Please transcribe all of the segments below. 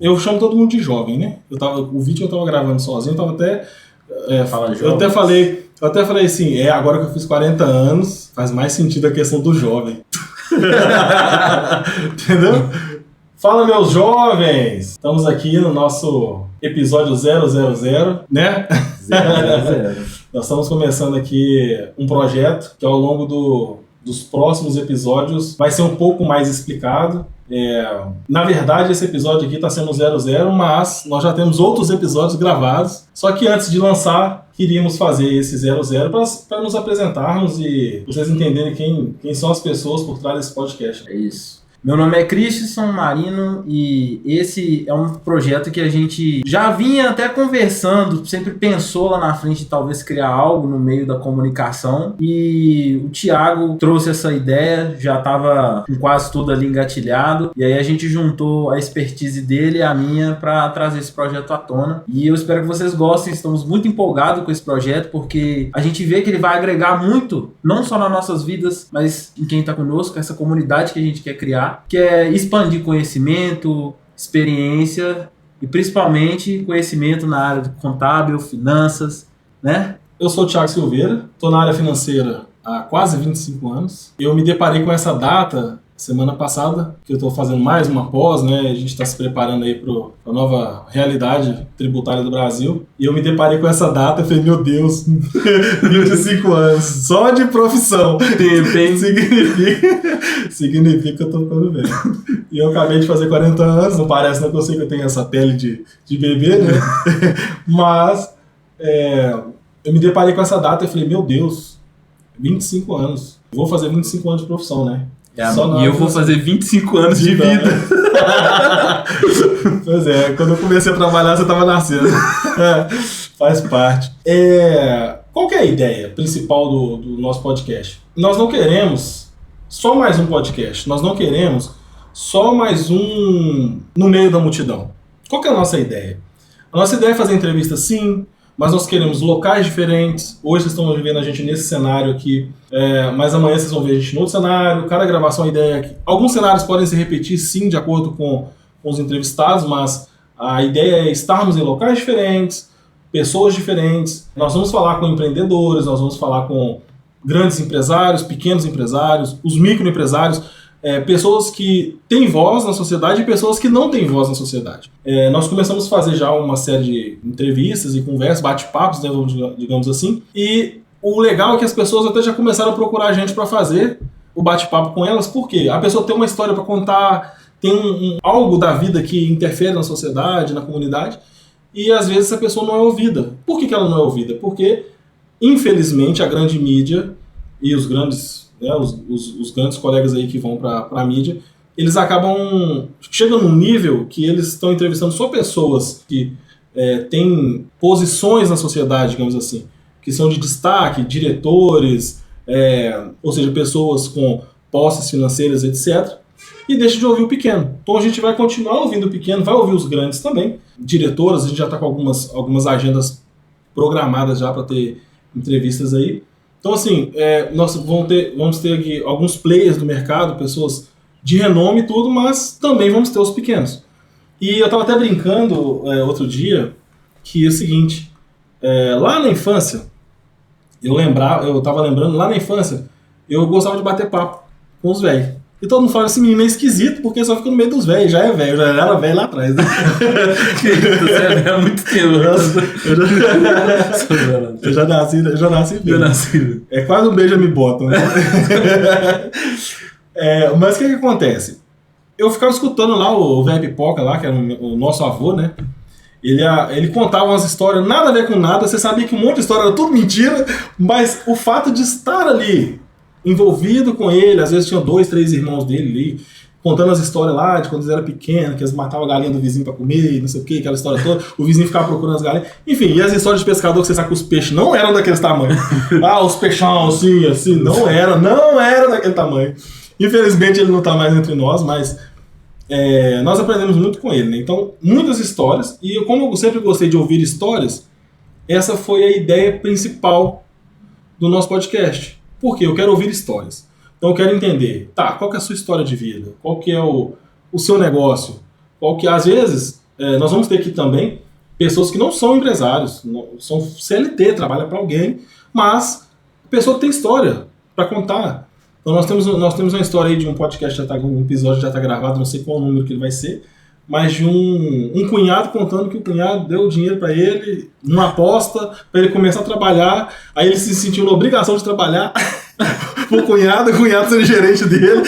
Eu chamo todo mundo de jovem, né? O vídeo eu tava gravando sozinho, eu tava até... Fala jovem. Eu até falei assim, agora que eu fiz 40 anos, faz mais sentido a questão do jovem. Entendeu? Fala, meus jovens! Estamos aqui no nosso episódio 000, né? 000. Nós estamos começando aqui um projeto que ao longo dos próximos episódios vai ser um pouco mais explicado. Na verdade, esse episódio aqui está sendo 000, mas nós já temos outros episódios gravados. Só que antes de lançar, queríamos fazer esse 000 para nos apresentarmos e vocês entenderem quem são as pessoas por trás desse podcast. É isso. Meu nome é Christensen Marino e esse é um projeto que a gente já vinha até conversando, sempre pensou lá na frente de talvez criar algo no meio da comunicação, e o Thiago trouxe essa ideia, já estava com quase tudo ali engatilhado, e aí a gente juntou a expertise dele e a minha para trazer esse projeto à tona, e eu espero que vocês gostem. Estamos muito empolgados com esse projeto, porque a gente vê que ele vai agregar muito, não só nas nossas vidas, mas em quem está conosco, essa comunidade que a gente quer criar, que é expandir conhecimento, experiência e principalmente conhecimento na área de contábil, finanças, né? Eu sou o Thiago Silveira, estou na área financeira há quase 25 anos. Eu me deparei com essa data semana passada, que eu estou fazendo mais uma pós, né? A gente está se preparando aí para a nova realidade tributária do Brasil. E eu me deparei com essa data e falei, meu Deus, 25 anos, só de profissão. Significa que eu estou ficando velho. E eu acabei de fazer 40 anos, não parece não que eu sei que eu tenho essa pele de bebê, né? Mas eu me deparei com essa data e falei, meu Deus, 25 anos. Vou fazer 25 anos de profissão, né? E eu vou fazer 25 anos de vida. Pois é, quando eu comecei a trabalhar, você estava nascendo. Faz parte. Qual que é a ideia principal do nosso podcast? Nós não queremos só mais um podcast. Nós não queremos só mais um no meio da multidão. Qual que é a nossa ideia? A nossa ideia é fazer entrevistas, sim, mas nós queremos locais diferentes. Hoje vocês estão vendo a gente nesse cenário aqui, mas amanhã vocês vão ver a gente em outro cenário. Cada gravação, a ideia é que alguns cenários podem se repetir, sim, de acordo com os entrevistados, mas a ideia é estarmos em locais diferentes, pessoas diferentes. Nós vamos falar com empreendedores, nós vamos falar com grandes empresários, pequenos empresários, os microempresários, pessoas que têm voz na sociedade e pessoas que não têm voz na sociedade. Nós começamos a fazer já uma série de entrevistas e conversas, bate-papos, né, digamos assim, e o legal é que as pessoas até já começaram a procurar a gente para fazer o bate-papo com elas, porque a pessoa tem uma história para contar, tem algo da vida que interfere na sociedade, na comunidade, e às vezes essa pessoa não é ouvida. Por que ela não é ouvida? Porque, infelizmente, a grande mídia e os grandes... os grandes colegas aí que vão para a mídia, eles acabam... Chegam num nível que eles estão entrevistando só pessoas que têm posições na sociedade, digamos assim, que são de destaque, diretores, ou seja, pessoas com posses financeiras, etc., e deixa de ouvir o pequeno. Então a gente vai continuar ouvindo o pequeno, vai ouvir os grandes também. Diretoras, a gente já está com algumas agendas programadas já para ter entrevistas aí. Então, assim, nós vamos ter aqui alguns players do mercado, pessoas de renome e tudo, mas também vamos ter os pequenos. E eu estava até brincando outro dia que é o seguinte, lá na infância, eu estava lembrando, lá na infância, eu gostava de bater papo com os velhos. E todo mundo fala, esse menino é esquisito, porque só fica no meio dos velhos, já é velho, já era velho lá atrás, né? Você é velho há muito tempo. Eu já nasci velho. É quase um Benjamin Button, né? Mas o que acontece? Eu ficava escutando lá o velho Pipoca, lá, que era o nosso avô, né? Ele contava umas histórias, nada a ver com nada, você sabia que um monte de história era tudo mentira, mas o fato de estar ali, envolvido com ele, às vezes tinha 2, 3 irmãos dele ali, contando as histórias lá de quando eles eram pequenos, que eles matavam a galinha do vizinho pra comer, não sei o que, aquela história toda, o vizinho ficava procurando as galinhas, enfim, e as histórias de pescador que você sabe que os peixes não eram daqueles tamanhos, os peixão assim, não era daquele tamanho. Infelizmente ele não tá mais entre nós, mas nós aprendemos muito com ele, né? Então, muitas histórias, e como eu sempre gostei de ouvir histórias, essa foi a ideia principal do nosso podcast. Por quê? Eu quero ouvir histórias. Então eu quero entender, qual que é a sua história de vida? Qual que é o seu negócio? Qual que, às vezes, nós vamos ter aqui também pessoas que não são empresários, são CLT, trabalham para alguém, mas a pessoa tem história para contar. Então nós temos uma história aí de um podcast, um episódio já está gravado, não sei qual número que ele vai ser, mas de um cunhado contando que o cunhado deu dinheiro para ele, numa aposta, para ele começar a trabalhar, aí ele se sentiu na obrigação de trabalhar o cunhado sendo gerente dele.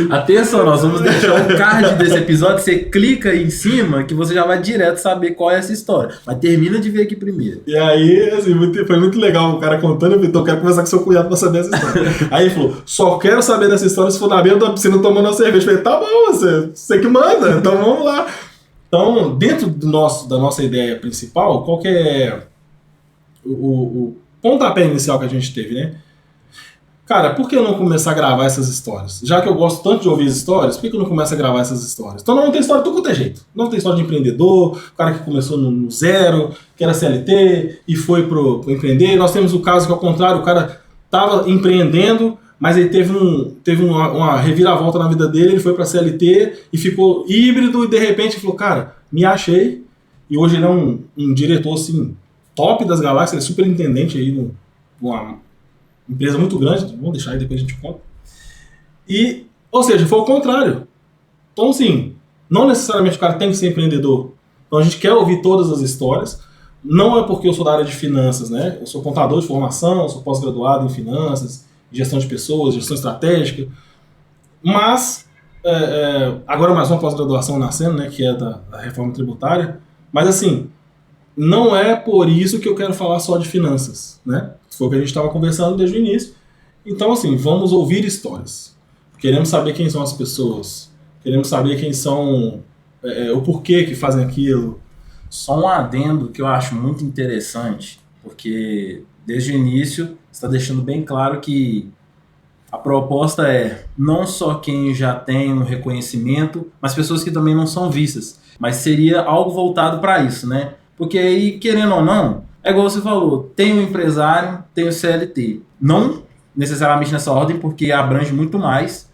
Atenção, nós vamos deixar o card desse episódio, você clica aí em cima que você já vai direto saber qual é essa história. Mas termina de ver aqui primeiro. E aí, assim, foi muito legal o cara contando, eu falei, então eu quero conversar com seu cunhado pra saber essa história. Aí ele falou, só quero saber dessa história se for na beira da piscina tomando uma cerveja. Eu falei, tá bom, você que manda, então vamos lá. Então, dentro da nossa ideia principal, qual que é o pontapé inicial que a gente teve, né? Cara, por que eu não começar a gravar essas histórias? Já que eu gosto tanto de ouvir as histórias, por que eu não começo a gravar essas histórias? Então não tem história de tudo quanto é jeito. Não tem história de empreendedor, o cara que começou no zero, que era CLT e foi pro empreender. Nós temos o caso que ao contrário, o cara estava empreendendo, mas ele teve uma reviravolta na vida dele, ele foi pra CLT e ficou híbrido e de repente falou, cara, me achei. E hoje ele é um diretor assim, top das galáxias, ele é superintendente aí numa empresa muito grande, vamos deixar aí, depois a gente conta. E, ou seja, foi o contrário. Então, assim, não necessariamente o cara tem que ser empreendedor. Então a gente quer ouvir todas as histórias. Não é porque eu sou da área de finanças, né? Eu sou contador de formação, eu sou pós-graduado em finanças, gestão de pessoas, gestão estratégica. Mas, agora mais uma pós-graduação nascendo, né? Que é da reforma tributária. Mas, assim, não é por isso que eu quero falar só de finanças, né? Foi o que a gente estava conversando desde o início. Então, assim, vamos ouvir histórias. Queremos saber quem são as pessoas. Queremos saber quem são, o porquê que fazem aquilo. Só um adendo que eu acho muito interessante, porque desde o início você está deixando bem claro que a proposta é não só quem já tem um reconhecimento, mas pessoas que também não são vistas. Mas seria algo voltado para isso, né? Porque aí, querendo ou não, é igual você falou, tem o empresário, tem o CLT. Não necessariamente nessa ordem, porque abrange muito mais,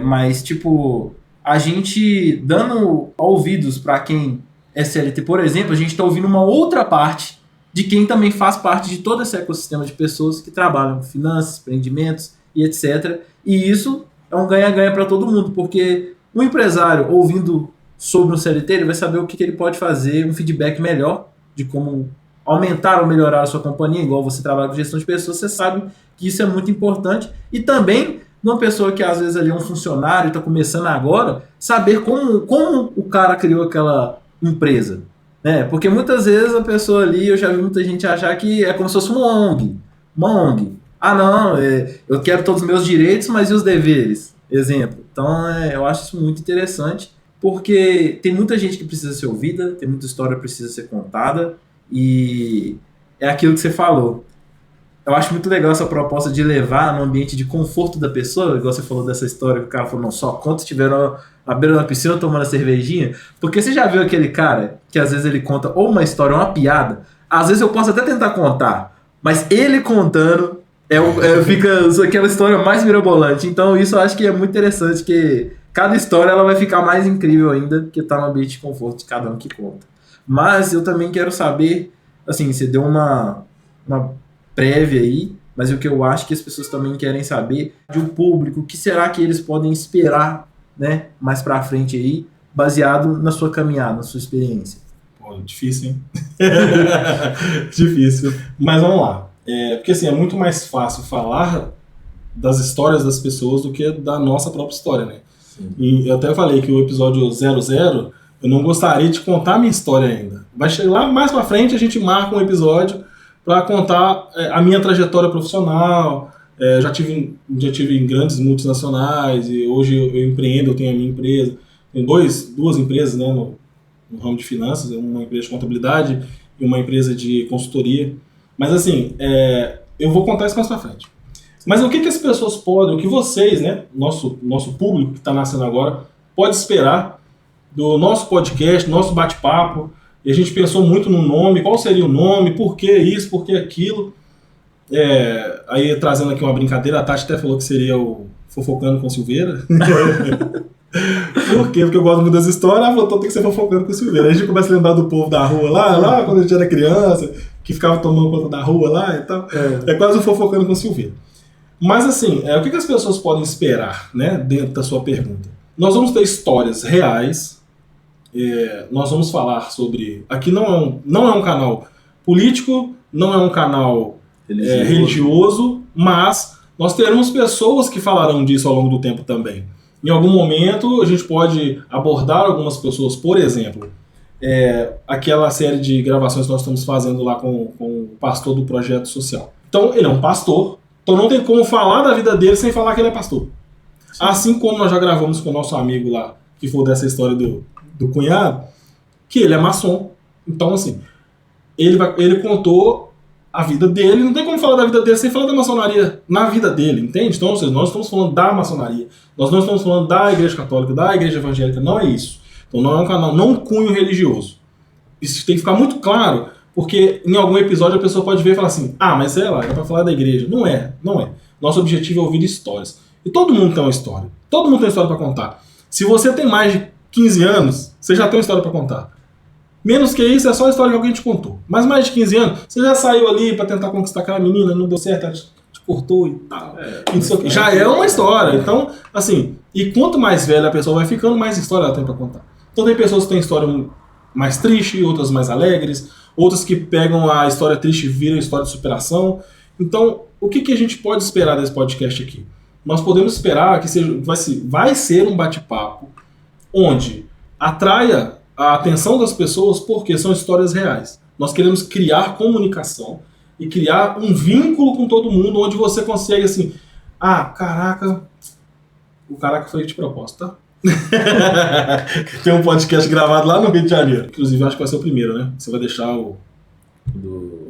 mas, tipo, a gente dando ouvidos para quem é CLT, por exemplo, a gente está ouvindo uma outra parte de quem também faz parte de todo esse ecossistema de pessoas que trabalham com finanças, empreendimentos e etc. E isso é um ganha-ganha para todo mundo, porque o empresário, ouvindo sobre um CLT, ele vai saber o que ele pode fazer, um feedback melhor de como aumentar ou melhorar a sua companhia, igual você trabalha com gestão de pessoas, você sabe que isso é muito importante. E também, uma pessoa que às vezes ali é um funcionário, está começando agora, saber como o cara criou aquela empresa, né? Porque muitas vezes a pessoa ali, eu já vi muita gente achar que é como se fosse uma ONG. Ah, não, eu quero todos os meus direitos, mas e os deveres? Exemplo. Então, eu acho isso muito interessante, porque tem muita gente que precisa ser ouvida, tem muita história que precisa ser contada, e é aquilo que você falou. Eu acho muito legal essa proposta de levar no ambiente de conforto da pessoa, igual você falou dessa história que o cara falou, não, só quando estiveram à beira da piscina tomando a cervejinha, porque você já viu aquele cara que às vezes ele conta ou uma história ou uma piada, às vezes eu posso até tentar contar, mas ele contando fica aquela história mais mirabolante. Então isso eu acho que é muito interessante, que cada história ela vai ficar mais incrível ainda, porque tá no ambiente de conforto de cada um que conta. Mas eu também quero saber, assim, você deu uma prévia aí, mas o que eu acho que as pessoas também querem saber de um público, o que será que eles podem esperar, né, mais pra frente aí, baseado na sua caminhada, na sua experiência. Pô, difícil, hein? Difícil. Mas vamos lá. Porque assim, é muito mais fácil falar das histórias das pessoas do que da nossa própria história, né? Sim. E eu até falei que o episódio 00, eu não gostaria de contar a minha história ainda. Vai chegar lá mais pra frente, a gente marca um episódio para contar a minha trajetória profissional. Já tive em grandes multinacionais e hoje eu empreendo, eu tenho a minha empresa. Tenho duas empresas, né, no ramo de finanças, uma empresa de contabilidade e uma empresa de consultoria. Mas assim, eu vou contar isso mais pra frente. Mas o que as pessoas podem, o que vocês, né, nosso público que está nascendo agora, pode esperar do nosso podcast, nosso bate-papo? E a gente pensou muito no nome, qual seria o nome, por que isso, por que aquilo. Aí trazendo aqui uma brincadeira, a Tati até falou que seria o Fofocando com Silveira. Por quê? Porque eu gosto muito das histórias, então tem que ser fofocando com o Silveira. Aí a gente começa a lembrar do povo da rua lá quando a gente era criança, que ficava tomando conta da rua lá e tal. É quase um fofocando com o Silveira. Mas assim, o que as pessoas podem esperar, né, dentro da sua pergunta? Nós vamos ter histórias reais, nós vamos falar sobre... Aqui não é um canal político, não é um canal religioso, mas nós teremos pessoas que falarão disso ao longo do tempo também. Em algum momento a gente pode abordar algumas pessoas, por exemplo, aquela série de gravações que nós estamos fazendo lá com o pastor do projeto social. Então ele é um pastor, então não tem como falar da vida dele sem falar que ele é pastor. Sim. Assim como nós já gravamos com o nosso amigo lá, que foi dessa história do cunhado, que ele é maçom. Então assim, ele contou a vida dele, não tem como falar da vida dele sem falar da maçonaria na vida dele, entende? Então, ou seja, nós estamos falando da maçonaria, nós não estamos falando da igreja católica, da igreja evangélica, não é isso. Então não é um canal, não um cunho religioso. Isso tem que ficar muito claro, porque em algum episódio a pessoa pode ver e falar assim, mas é pra falar da igreja. Não é. Nosso objetivo é ouvir histórias. E todo mundo tem uma história. Todo mundo tem uma história para contar. Se você tem mais de 15 anos, você já tem uma história para contar. Menos que isso, é só a história que alguém te contou. Mas mais de 15 anos, você já saiu ali pra tentar conquistar aquela menina, não deu certo, ela te cortou e tal. Já é uma história. Então, assim, e quanto mais velha a pessoa vai ficando, mais história ela tem pra contar. Então tem pessoas que têm história mais triste, outras mais alegres, outras que pegam a história triste e viram a história de superação. Então, o que a gente pode esperar desse podcast aqui? Nós podemos esperar que vai ser um bate-papo onde atraia a atenção das pessoas porque são histórias reais. Nós queremos criar comunicação e criar um vínculo com todo mundo onde você consegue assim, caraca, o caraca foi de propósito, tá? Tem um podcast gravado lá no Rio de Janeiro. Inclusive, acho que vai ser o primeiro, né? Você vai deixar o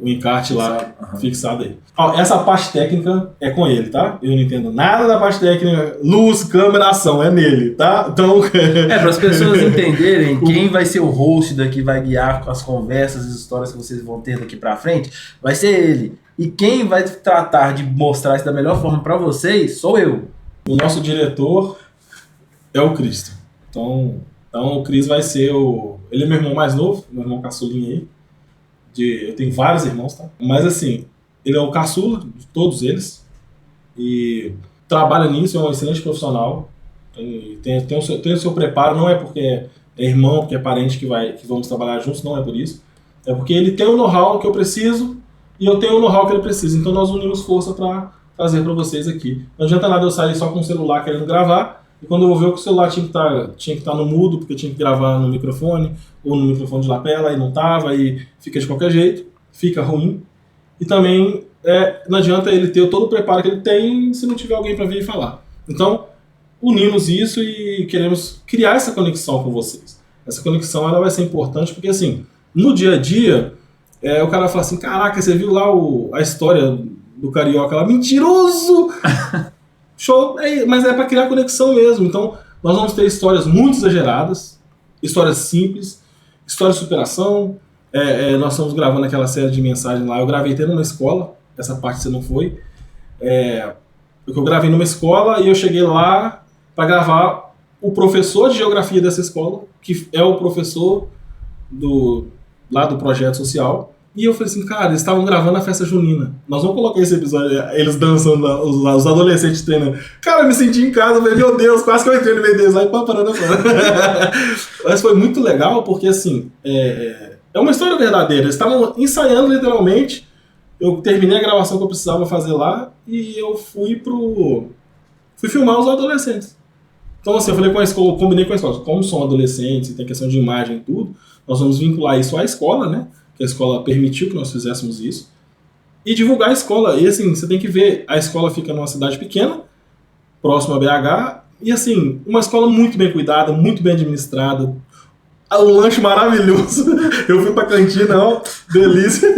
encarte lá fixado aí. Essa parte técnica é com ele, tá? Eu não entendo nada da parte técnica. Luz, câmera, ação, é nele, tá? Então... para as pessoas entenderem quem vai ser o host daqui, vai guiar as conversas e as histórias que vocês vão ter daqui pra frente, vai ser ele. E quem vai tratar de mostrar isso da melhor forma pra vocês, sou eu. O nosso diretor é o Cristo. Então o Cris vai ser ele é meu irmão mais novo, meu irmão caçulinha aí. Eu tenho vários irmãos, tá? Mas assim, ele é o caçula de todos eles e trabalha nisso, é um excelente profissional. Tem o seu preparo, não é porque é irmão, porque é parente que vamos trabalhar juntos, não é por isso. É porque ele tem o know-how que eu preciso e eu tenho o know-how que ele precisa. Então nós unimos força para trazer para vocês aqui. Não adianta nada eu sair só com o celular querendo gravar e quando eu vou ver que o celular tinha que estar no mudo, porque tinha que gravar no microfone ou no microfone de lapela e não tava, e fica de qualquer jeito, fica ruim. E também não adianta ele ter todo o preparo que ele tem se não tiver alguém para vir e falar. Então, unimos isso e queremos criar essa conexão com vocês. Essa conexão ela vai ser importante porque, assim, no dia a dia, o cara fala assim, caraca, você viu lá a história do carioca lá? Mentiroso! Show! Mas é para criar conexão mesmo. Então, nós vamos ter histórias muito exageradas, histórias simples, história de superação. Nós estamos gravando aquela série de mensagens lá. Eu gravei até numa escola, essa parte você não foi. Eu gravei numa escola e eu cheguei lá para gravar o professor de geografia dessa escola, que é o professor lá do projeto social. E eu falei assim, cara, eles estavam gravando a festa junina. Nós vamos colocar esse episódio, eles dançando lá, os adolescentes treinando. Cara, eu me senti em casa, eu falei, meu Deus, quase que eu entrei no meio deles lá e parando. Mas foi muito legal porque, assim, é uma história verdadeira. Eles estavam ensaiando literalmente. Eu terminei a gravação que eu precisava fazer lá e eu fui filmar os adolescentes. Então, assim, eu falei com a escola, combinei com a escola, como são adolescentes e tem questão de imagem e tudo, nós vamos vincular isso à escola, né? Que a escola permitiu que nós fizéssemos isso, e divulgar a escola. E assim, você tem que ver, a escola fica numa cidade pequena, próxima a BH, e assim, uma escola muito bem cuidada, muito bem administrada, um lanche maravilhoso. Eu fui pra cantina, ó, delícia.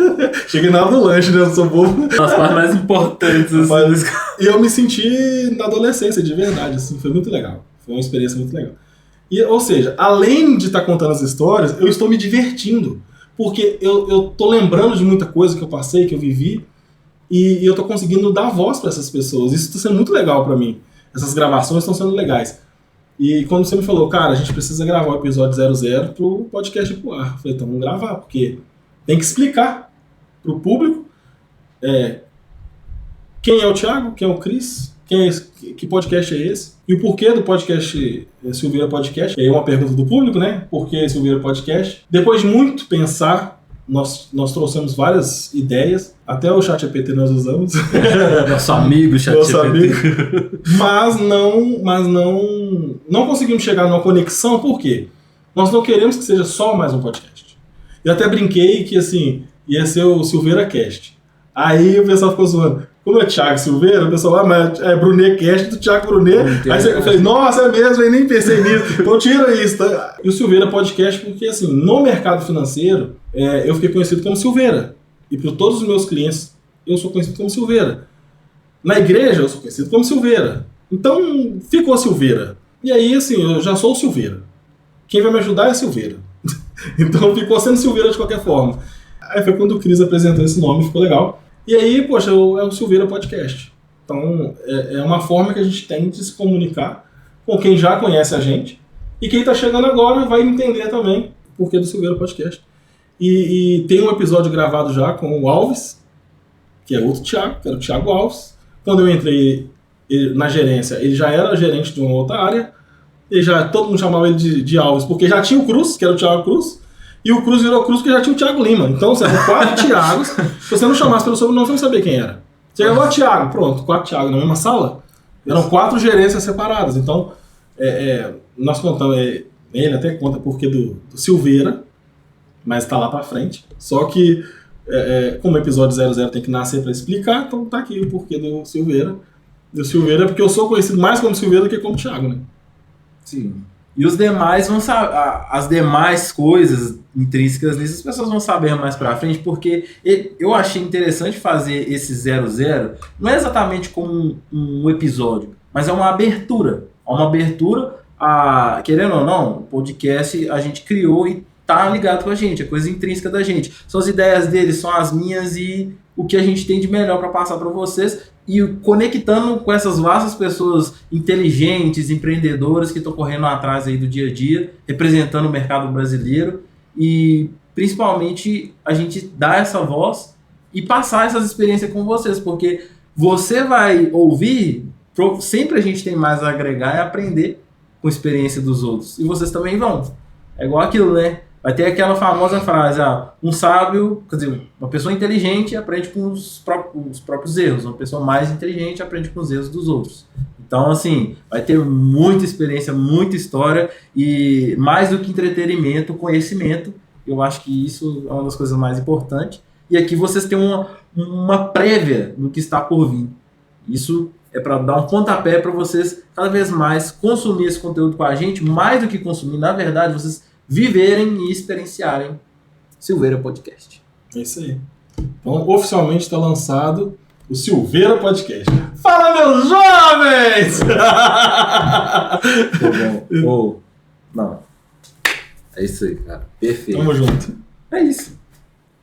Cheguei na hora do lanche, né? Eu sou bobo. As partes mais importantes. Assim. E eu me senti na adolescência, de verdade, assim, foi muito legal. Foi uma experiência muito legal. Ou seja, além de estar contando as histórias, eu estou me divertindo. Porque eu tô lembrando de muita coisa que eu passei, que eu vivi, e eu tô conseguindo dar voz para essas pessoas. Isso está sendo muito legal para mim. Essas gravações estão sendo legais. E quando você me falou, cara, a gente precisa gravar o episódio 00 pro podcast ir pro ar. Eu falei, então vamos gravar, porque tem que explicar pro público quem é o Thiago, quem é o Cris, que podcast é esse, e o porquê do podcast Silveira Podcast. E aí uma pergunta do público, né? Por que Silveira Podcast? Depois de muito pensar, nós trouxemos várias ideias, até o ChatGPT nós usamos. Nosso amigo ChatGPT. Mas não conseguimos chegar numa conexão, por quê? Nós não queremos que seja só mais um podcast. Eu até brinquei que, assim, ia ser o Silveira Cast. Aí o pessoal ficou zoando. Como é Thiago Silveira, o pessoal mas é Brunet Cast do Thiago Brunet. Aí eu falei, nossa, é mesmo, eu nem pensei nisso. Então tira isso, tá? E o Silveira Podcast, porque assim, no mercado financeiro, eu fiquei conhecido como Silveira. E por todos os meus clientes, eu sou conhecido como Silveira. Na igreja, eu sou conhecido como Silveira. Então, ficou Silveira. E aí, assim, eu já sou o Silveira. Quem vai me ajudar é Silveira. Então, ficou sendo Silveira de qualquer forma. Aí foi quando o Cris apresentou esse nome, ficou legal. E aí, poxa, é o Silveira Podcast. Então, é uma forma que a gente tem de se comunicar com quem já conhece a gente. E quem está chegando agora vai entender também o porquê do Silveira Podcast. E tem um episódio gravado já com o Alves, que é outro Thiago, que era o Thiago Alves. Quando eu entrei na gerência, ele já era gerente de uma outra área. Todo mundo chamava ele de Alves, porque já tinha o Cruz, que era o Thiago Cruz. E o Cruz virou Cruz porque já tinha o Thiago Lima. Então, eram 4 Thiagos. Se você não chamasse pelo sobrenome, você não sabia quem era. Você chegava, Thiago, pronto, 4 Thiagos na mesma sala. Eram 4 gerências separadas. Então, nós contamos, ele até conta porque do Silveira, mas tá lá pra frente. Só que, como o episódio 00 tem que nascer pra explicar, então tá aqui o porquê do Silveira. Do Silveira, porque eu sou conhecido mais como Silveira do que como Thiago, né? Sim. E os demais vão saber, as demais coisas intrínsecas nisso, as pessoas vão saber mais pra frente, porque eu achei interessante fazer esse 00, não é exatamente como um episódio, mas é uma abertura. Querendo ou não, o podcast a gente criou e tá ligado com a gente, é coisa intrínseca da gente. São as ideias deles, são as minhas e o que a gente tem de melhor para passar para vocês. E conectando com essas vastas pessoas inteligentes, empreendedoras que estão correndo atrás aí do dia a dia, representando o mercado brasileiro e principalmente a gente dar essa voz e passar essas experiências com vocês, porque você vai ouvir, sempre a gente tem mais a agregar e aprender com a experiência dos outros. E vocês também vão. É igual aquilo, né? Vai ter aquela famosa frase, um sábio, quer dizer, uma pessoa inteligente aprende com os próprios erros, uma pessoa mais inteligente aprende com os erros dos outros. Então, assim, vai ter muita experiência, muita história e mais do que entretenimento, conhecimento. Eu acho que isso é uma das coisas mais importantes. E aqui vocês têm uma prévia do que está por vir. Isso é para dar um pontapé para vocês cada vez mais consumir esse conteúdo com a gente, mais do que consumir, na verdade, vocês viverem e experienciarem Silveira Podcast. É isso aí. Então, oficialmente está lançado o Silveira Podcast. Fala, meus jovens! Não. É isso aí, cara. Perfeito. Tamo junto. É isso.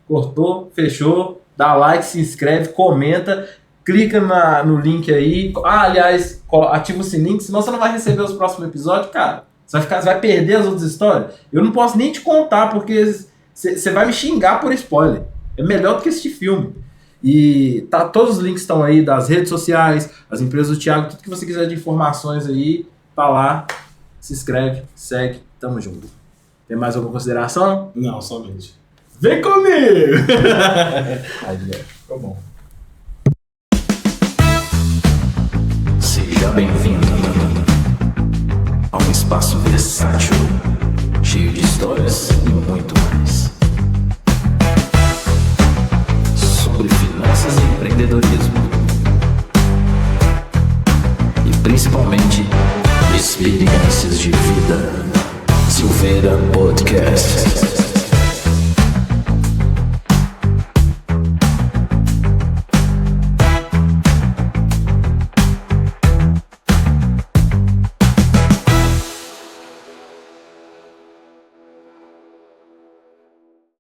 Cortou, fechou, dá like, se inscreve, comenta, clica no link aí. Aliás, ativa o sininho, senão você não vai receber os próximos episódios, cara. Você vai perder as outras histórias. Eu não posso nem te contar, porque você vai me xingar por spoiler. É melhor do que assistir filme. E todos os links estão aí das redes sociais, as empresas do Thiago, tudo que você quiser de informações aí, tá lá. Se inscreve, segue, tamo junto. Tem mais alguma consideração? Não, somente. Vem comigo! Aí, ficou bom. Seja bem-vindo a um espaço versátil, cheio de histórias e muito mais. Sobre finanças e empreendedorismo. E principalmente, experiências de vida. Silveira Podcast.